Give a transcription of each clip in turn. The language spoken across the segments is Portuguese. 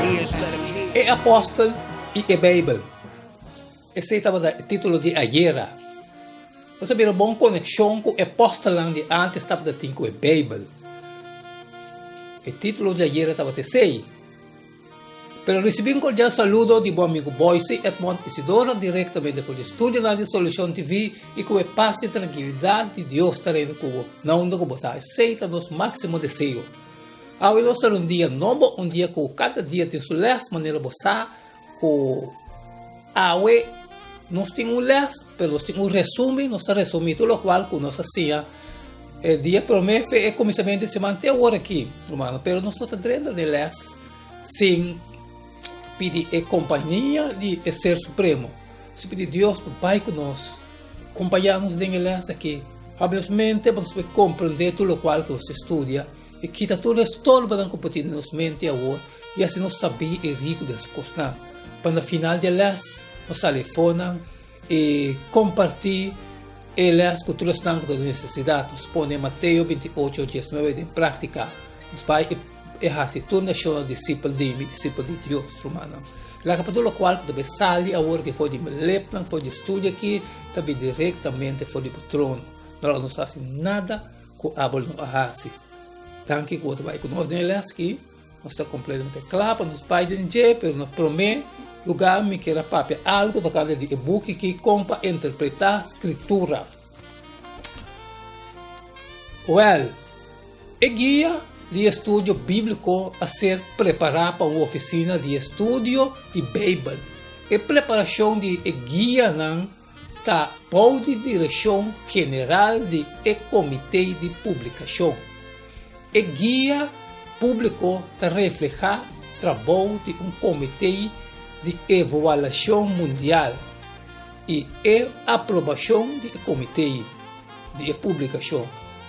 ears, let him hear. É apóstolo e é Bíblia. Esse estava o título de ayer. Você vê uma boa conexão com o apóstolo de antes estava da com a Bíblia. O título de ayer estava de 6. Pero recebi um cordial saludo de bom amigo Boise Edmond Isidoro, diretamente do estúdio da Solução TV, e com a paz e tranquilidade de Deus estaremos com não do que você aceita nosso máximo desejo. Ao nós ter um dia novo, um dia com cada dia tem sua maneira você, com awe, nós temos les, pero nós temos resumo, nós resumimos tudo o qual que nós assim, o dia promete é começamento de semana até agora aqui, irmão, pero nós não estamos de les sem pedir a companhia de Ser Supremo. Se pedir Deus, Pai conosco, acompanhar-nos em les aqui, abrir mente para nós compreender tudo o qual que nós estudia e quita tudo isso todo para compartilhar nos mente agora e assim nós sabemos e rico dessa coisa. Para no final de les nos telefonam e compartilhar elas com todas as necessidades. Nos põe Mateus 28, 19 em prática. Nos vai e assim toda nação discípulo de Deus, romano. Lá que tudo o qual deve sair agora que foi de Meleplan, foi de estúdio aqui, sabe diretamente foi de trono. Não faz nada com a bola não arrase. Tanto que quando vai conosco nelas aqui, nós está completamente claro, nos vai dizer, pero nos promete lugar me que era papel algo da cada de e-book que compra interpretar escritura. Well, é guia de estudo bíblico a ser preparado para uma oficina de estudo de Bíblia. E preparação de guia não está por de direção geral de comitê de publicação. E guia público está reflejar trabalho de comitê de avaliação mundial e aprovação de comitê de publicação.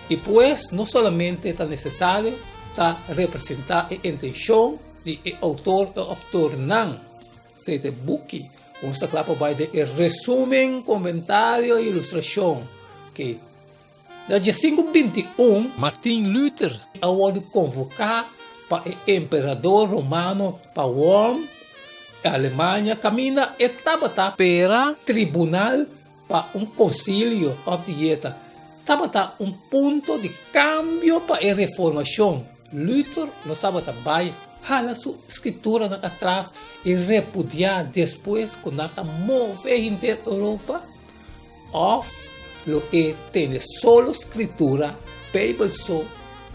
E pois não somente é necessário representar a intenção de autor não, seja book, onde está claro para de resumo, comentário e ilustração. Que no dia 5/21, Martin Luther ao convocar para o imperador romano para Roma, a Alemanha caminha etapa para tribunal para concílio of dieta. Estava ponto de cambio para a reformação. Luther não estava também hala sua escritura atrás e repudiar depois quando a mover inteira Europa. Of lo tem solo escritura, Bíblia só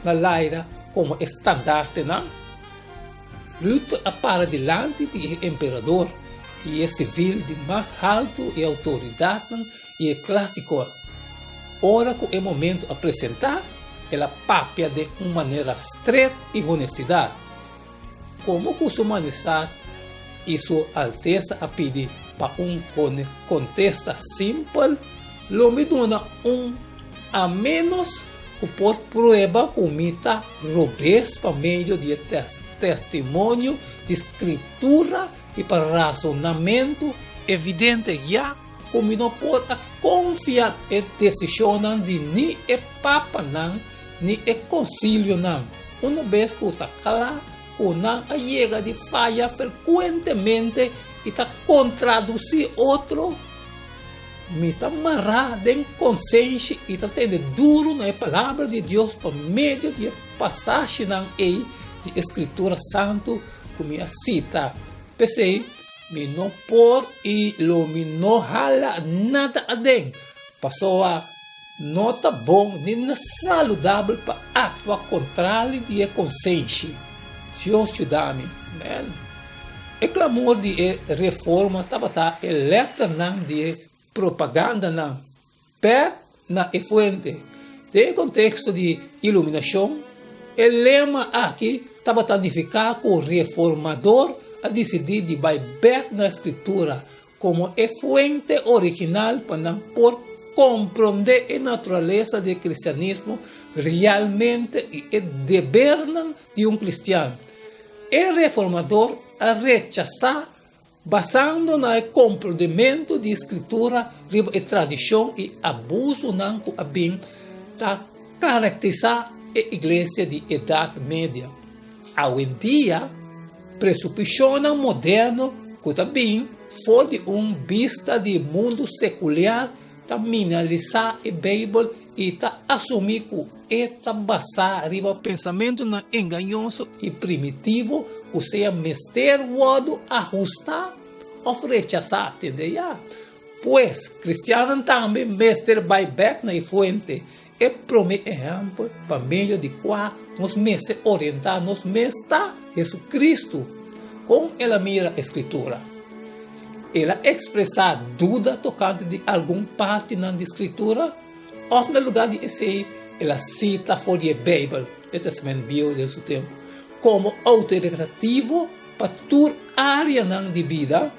na laira como estandarte, não? Luther para diante do imperador e é civil de mais alto e autoridade e é clássico. Ora que é momento de apresentar ela papia de uma maneira estreita e honestidade. Como que sua majestade e sua alteza a pedir para contesta simples, lo me dona a menos que por prova comita robês para meio de testemunho, de escritura e para razonamento evidente já, como não pode confiar em decisão de nem o Papa não, nem o Concílio não. Uma vez que está claro, não chega de falha frequentemente e está contraduzir outro, me está amarrado em consciência e está tendo duro na palavra de Deus por meio de passagem aí de Escritura Santo, como a cita. Pensei, me não pode e me não hala nada adentro. Passou a nota bom, nem saudável para atuar contrário de consciência. Deus te dá-me. O clamor de reforma estava letra de propaganda não. Pé na fonte. Tem contexto de iluminação. O lema aqui estava identificado com o reformador a decidir de vai back na escritura como a fonte original para por compreender a natureza do cristianismo realmente e o dever de cristiano. O reformador a rechazar basando no compreendimento de escritura e tradição e abuso não que bem caracterizar a igreja de Idade Média. Hoje em dia, pressuposição moderno que também for de vista de mundo secular, tá minalizar a Bíblia e tá assumir que está basado em pensamento enganoso e primitivo, ou seja, mistério ajustar ou rechazar, entendeu? Pois, cristiano também, mestre vai back na fonte. É primeiro exemplo para meio de qual nos mestres orientar, nos mestres Jesus com ela mira a escritura. Ela expressar dúvida tocante de alguma parte na escritura, ou no lugar de esse, ela cita fora da Bíblia, o Testamento Bíblico de seu tempo, como autoritativo para toda área de vida.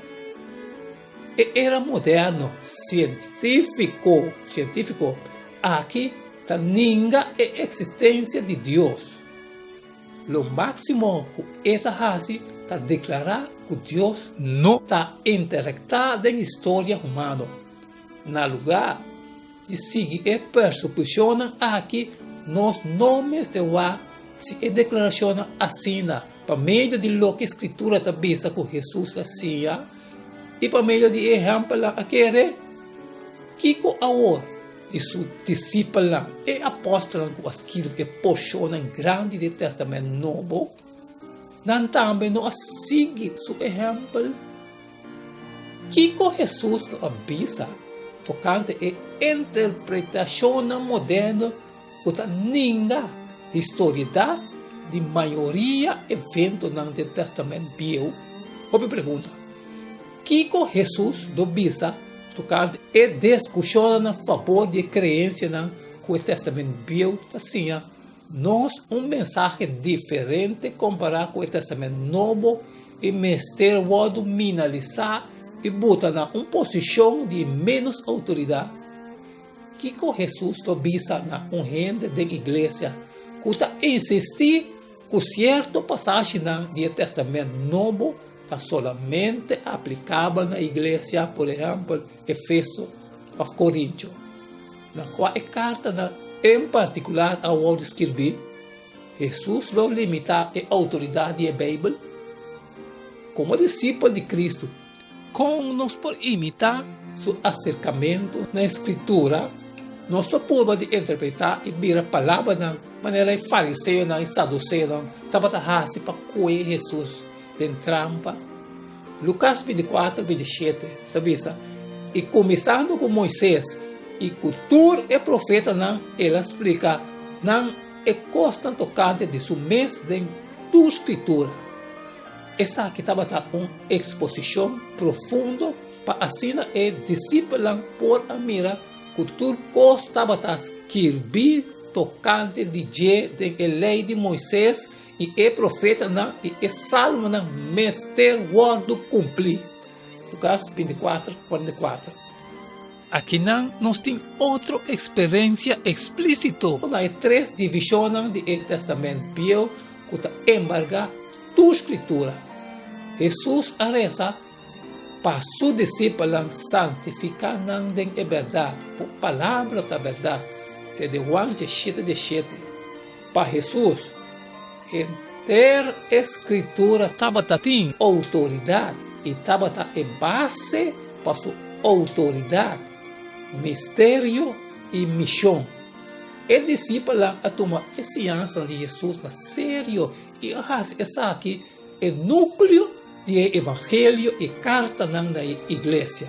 E era moderno, científico, aqui está ninguém a existência de Deus. O máximo que esta fase está declarar que Deus não está interactado em história humana. Na lugar de seguir a pressuposição aqui, nos nomes de lá se declaração assim, para meio de lo que a escritura está vista com Jesus assim, e para meio de exemplo aquele que agora de seus discípulos e apóstolos que escrevem e porção grande do Testamento Novo, não também não sigue seu exemplo que Jesus avisa tocante a interpretação moderna que ninguém historicidade de maioria eventos no Testamento Bíblico. Outra pergunta: que Jesus avisa tocante a discussão a favor de crença com o Testamento Bíblico, assim, nós mensagem diferente comparado com o Testamento Novo e mistério minalizar e botar na posição de menos autoridade. Que Jesus avisa na gente da igreja que insistir que certa passagem do Testamento Novo está solamente aplicável na igreja, por exemplo, Efésios ou Coríntios, na qual a carta, em particular, ao escrever, Jesus não limita a autoridade da Bíblia. Como discípulo de Cristo, como nós podemos imitar seu acercamento na Escritura, nós podemos interpretar e ver a palavra de maneira fariseu e saduceu, sabatahasi para coer Jesus tem trampa. Lucas 24, 27, sabe isso? E começando com Moisés, e cultura e profeta, ele explica, é constante tocante de seu mês de tua escritura. Essa aqui estava uma exposição profunda para assim é discípulo por a mira, cultura estava escrever tocante de lei de Moisés e é profeta e salmo mestre word cumprir. Lucas 24, 44. Aqui nós temos outra experiência explícita. Há três divisões do Testamento Bíblico que embarga tua escritura. Jesus arresa para seus discípulos santificar em verdade, por palavra da verdade. Se de Juan 17. Para Jesus, ter escritura estava tem autoridade e estava em base para sua autoridade, mistério e missão. O discípulo a tomar a ciência de Jesus na sério e essa aqui é o núcleo do evangelho e carta da igreja.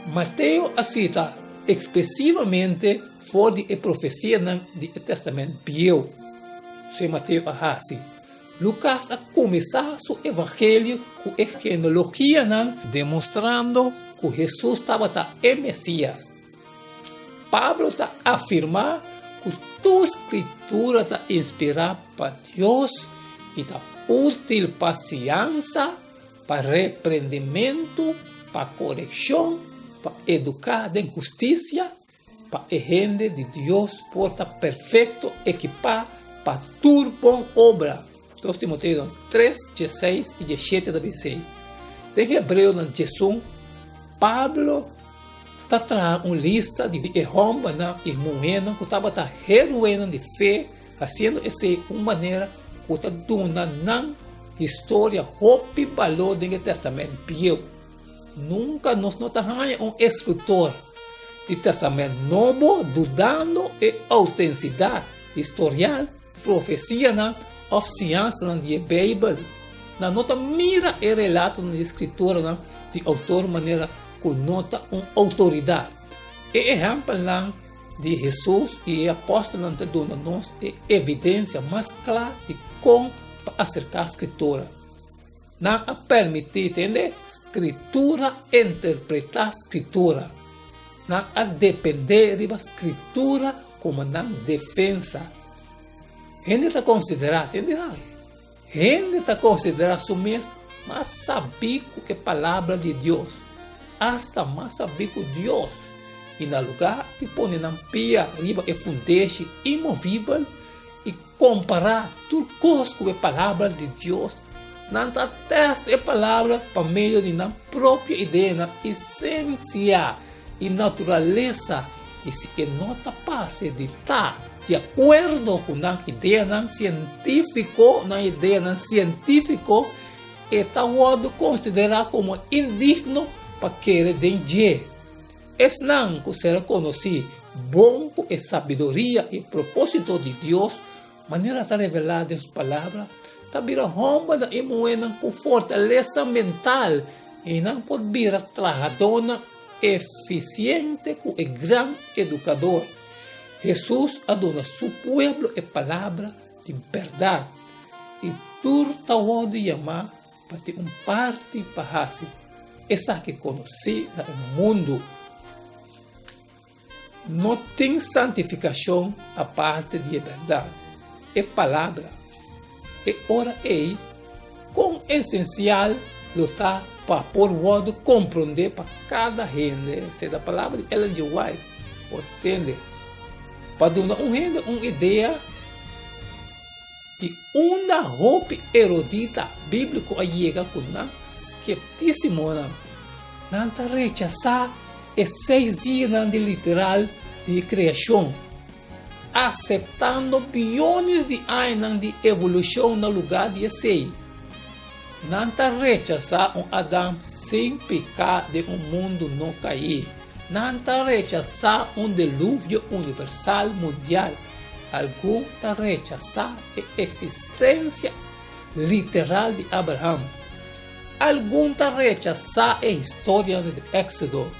Mateus cita expressivamente fora de profecia do Testamento Bíblico. Se Mateus assim. Lucas a começar seu evangelho com a genealogia demonstrando que Jesus estava em Messias. Pablo está afirmar que toda escritura está inspirada por Deus e está útil para ciência, para repreendimento, para correção, para educar em justiça, para a gente de Deus porta perfeito, equipar para toda boa obra. 2 Timoteo 3, 16 e 17 da BC. Em Hebreu, no Jesus, Pablo está trazendo uma lista de erros e moedas que estava reunindo de fé, fazendo essa uma maneira que está dando história hopi valor do testamento bio. Nunca nos notamos escritor do testamento novo dudando a autenticidade historial, profecia ou ciência da Bíblia. Na nota mira e relato na escritura de autor maneira que nota uma autoridade. E exemplo de Jesus e apóstolo te dona-nos evidência mais clara de como acercar a escritura. Não a permitir entender escritura, interpretar a escritura. Não a depender da escritura como na defesa. Gente está considerando, entende? Gente está considerando isso mesmo, mas sabe que é a palavra de Deus. Hasta mais sabe que Deus. E no lugar de pôr na pia, riba e fundeixe imovível e comparar tudo com a palavra de Deus. Não testa a palavra para meio de na própria ideia, na essência e natureza. E se nota parte de estar de acordo com a ideia científico, está considerado como indigno para querer dengue. Es não que será conhecido bom e sabedoria e propósito de Deus, maneira de revelar em sua palavra, também rompa da emoena com fortaleza mental e não pode vir a trabalhadora eficiente com o grande educador. Jesus adona seu povo e palavra de verdade e tudo pode chamar para ter parte para si. Essa que conheci no mundo. Não tem santificação a parte de verdade. É palavra. E ora é com essencial lutar para por modo compreender para cada gente. Se a palavra de Ellen G. White, entende? Para dar uma ideia de uma roupa erudita bíblica chega com escepticismo. Não rechazar e 6 dias de literal de criação, aceitando bilhões de anos de evolução no lugar de ser. Não rechazar Adão sem pecado de mundo não cair. Não rechazar dilúvio universal mundial. Algum rechazar a existência literal de Abraão. Algum rechazar a história do Éxodo.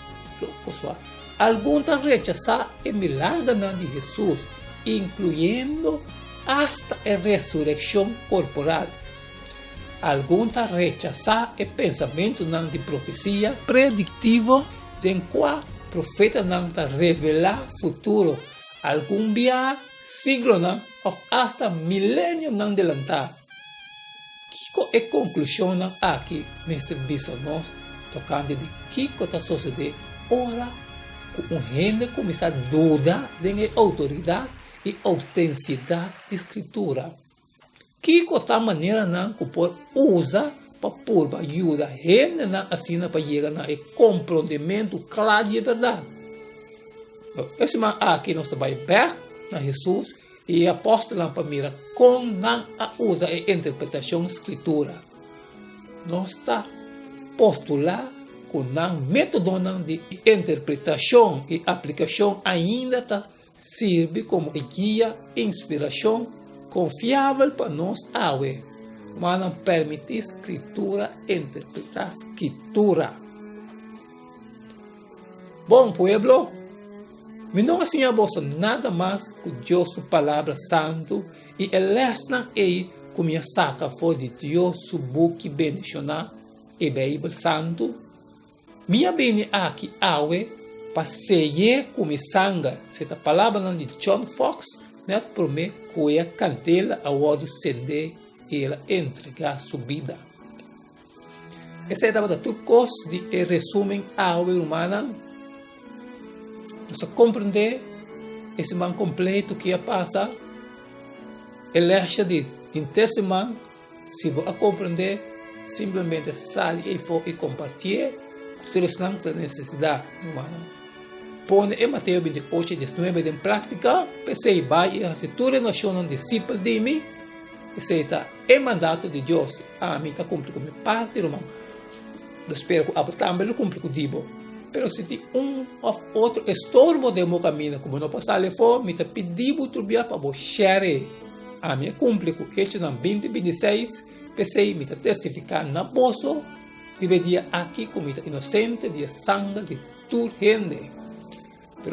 Alguns rechazar o milagre de Jesus, incluindo hasta a ressurreição corporal. Alguns rechazar o pensamento de profecia preditivo, em qual o profeta não revela futuro, algum dia, siglo ou hasta milênio não adelantar. Que é a conclusão aqui, Mr. Bissonos, tocando de que está sucedendo. Ora, com gente começa a dudar da autoridade e autenticidade da escritura. Que tal maneira não pode usar para pôr ajuda a gente assim para chegar a compreendimento claro de verdade. Esse man aqui nós vai ver na Jesus e apóstolo para mirar como não usa a interpretação da escritura. Nós está postular com um método de interpretação e aplicação ainda serve como guia e inspiração confiável para nós, mas não permite escritura interpretar a escritura. Bom, pueblo, não assim a vossa nada mais que Deus, sua palavra santo, e elesna aí como a saca for de Deus, su book bendicionar e Bíblia santo. Minha bem aqui para seguir como sangue. Essa palavra de John Fox, né, por mim, que a candela a hora de acender e ela entregar sua vida. Essa é a tudo coisa de resumo humana. Você compreender esse man completo que passa, ele acha de intersemana, se você compreender, simplesmente sai e for e compartilhe. Todos não têm necessidade humana. Põe em Mateus 28, 19 em prática, pensei vai e se tu nação discípulo de mim, esse é o mandato de Deus. A mim está cumprindo com minha parte, irmão. Eu espero que a também lo cumpre com Dibo. Mas se tem ou outro estorbo de meu caminho, como não passar ali fora, me está pedindo turbia para você share. A mim cumpre com este em 2026, pensei, me está testificando na bolsa, deveria aqui como inocente de sangue de toda gente.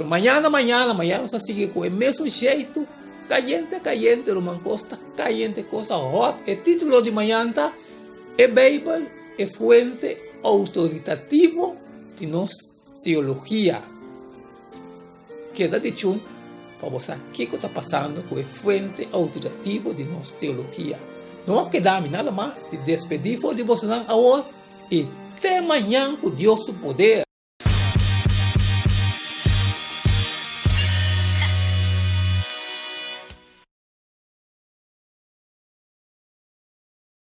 Mas amanhã nós seguimos com o mesmo jeito, caliente, irmão, costa caliente, costa hot. O título de manhã está, a Bíblia é fonte autoritativa de nossa teologia. Queda de chum para você o que está passando com a fonte autoritativa de nossa teologia. Não vamos quedar nada mais de despedir de você agora e até amanhã com Deus o poder.